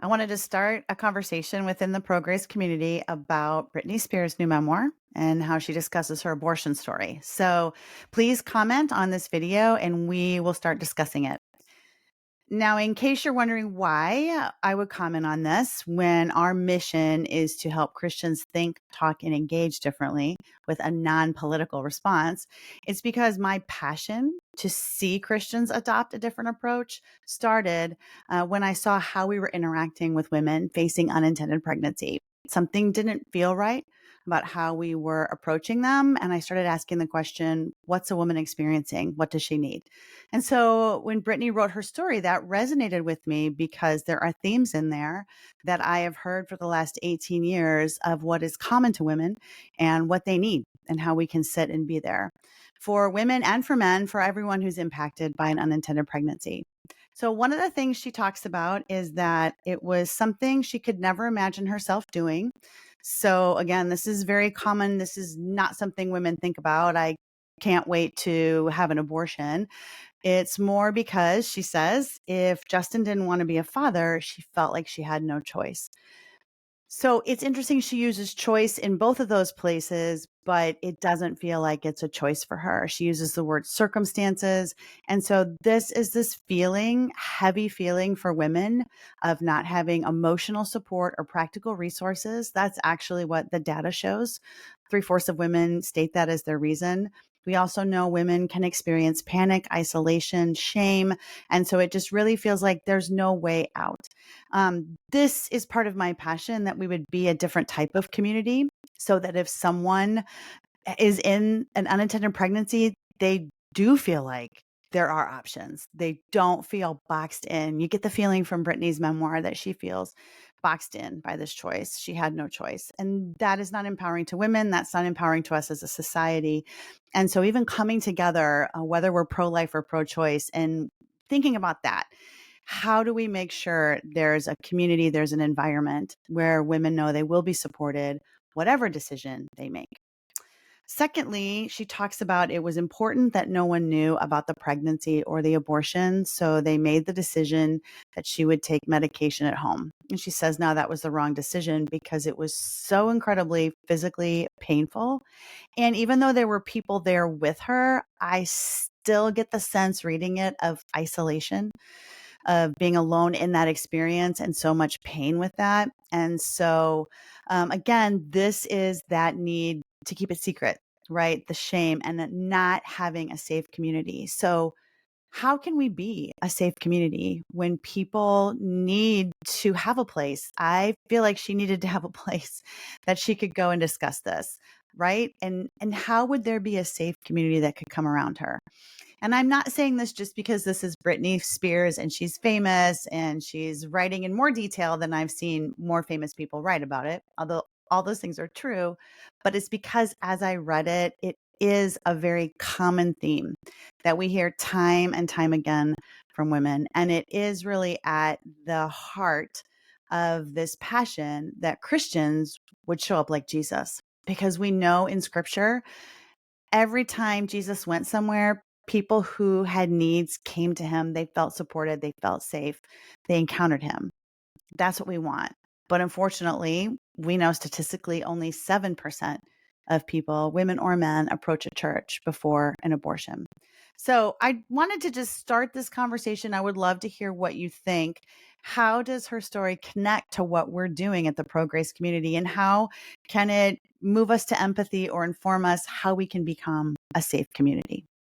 I wanted to start a conversation within the ProGrace community about Britney Spears' new memoir and how she discusses her abortion story. So please comment on this video and we will start discussing it. Now, in case you're wondering why I would comment on this, when our mission is to help Christians think, talk, and engage differently with a non political response, it's because my passion to see Christians adopt a different approach started when I saw how we were interacting with women facing unintended pregnancy. Something didn't feel right about how we were approaching them. And I started asking the question, what's a woman experiencing? What does she need? And so when Brittany wrote her story, that resonated with me because there are themes in there that I have heard for the last 18 years of what is common to women and what they need and how we can sit and be there for women and for men, for everyone who's impacted by an unintended pregnancy. So one of the things she talks about is that it was something she could never imagine herself doing. So again, this is very common. This is not something women think about. I can't wait to have an abortion. It's more because she says if Justin didn't want to be a father, she felt like she had no choice. So it's interesting she uses choice in both of those places, but it doesn't feel like it's a choice for her. She uses the word circumstances. And so this is this feeling, heavy feeling for women of not having emotional support or practical resources. That's actually what the data shows. Three-fourths of women state that as their reason. We also know women can experience panic, isolation, shame. And so it just really feels like there's no way out. This is part of my passion that we would be a different type of community so that if someone is in an unintended pregnancy, they do feel like there are options. They don't feel boxed in. You get the feeling from Brittany's memoir that she feels boxed in by this choice. She had no choice. And that is not empowering to women. That's not empowering to us as a society. And so even coming together, whether we're pro-life or pro-choice, and thinking about that, how do we make sure there's a community, there's an environment where women know they will be supported, whatever decision they make? Secondly, she talks about it was important that no one knew about the pregnancy or the abortion, so they made the decision that she would take medication at home. And she says now that was the wrong decision because it was so incredibly physically painful. And even though there were people there with her, I still get the sense reading it of isolation, of being alone in that experience and so much pain with that. And so, again, this is that need to keep it secret, right? The shame and that not having a safe community. So, how can we be a safe community when people need to have a place? I feel like she needed to have a place that she could go and discuss this, right? And how would there be a safe community that could come around her? And I'm not saying this just because this is Britney Spears and she's famous and she's writing in more detail than I've seen more famous people write about it, although all those things are true. But it's because as I read it, it is a very common theme that we hear time and time again from women. And it is really at the heart of this passion that Christians would show up like Jesus. Because we know in scripture, every time Jesus went somewhere, people who had needs came to him. They felt supported. They felt safe. They encountered him. That's what we want. But unfortunately, we know statistically only 7% of people, women or men, approach a church before an abortion. So I wanted to just start this conversation. I would love to hear what you think. How does her story connect to what we're doing at the ProGrace community? And how can it move us to empathy or inform us how we can become a safe community?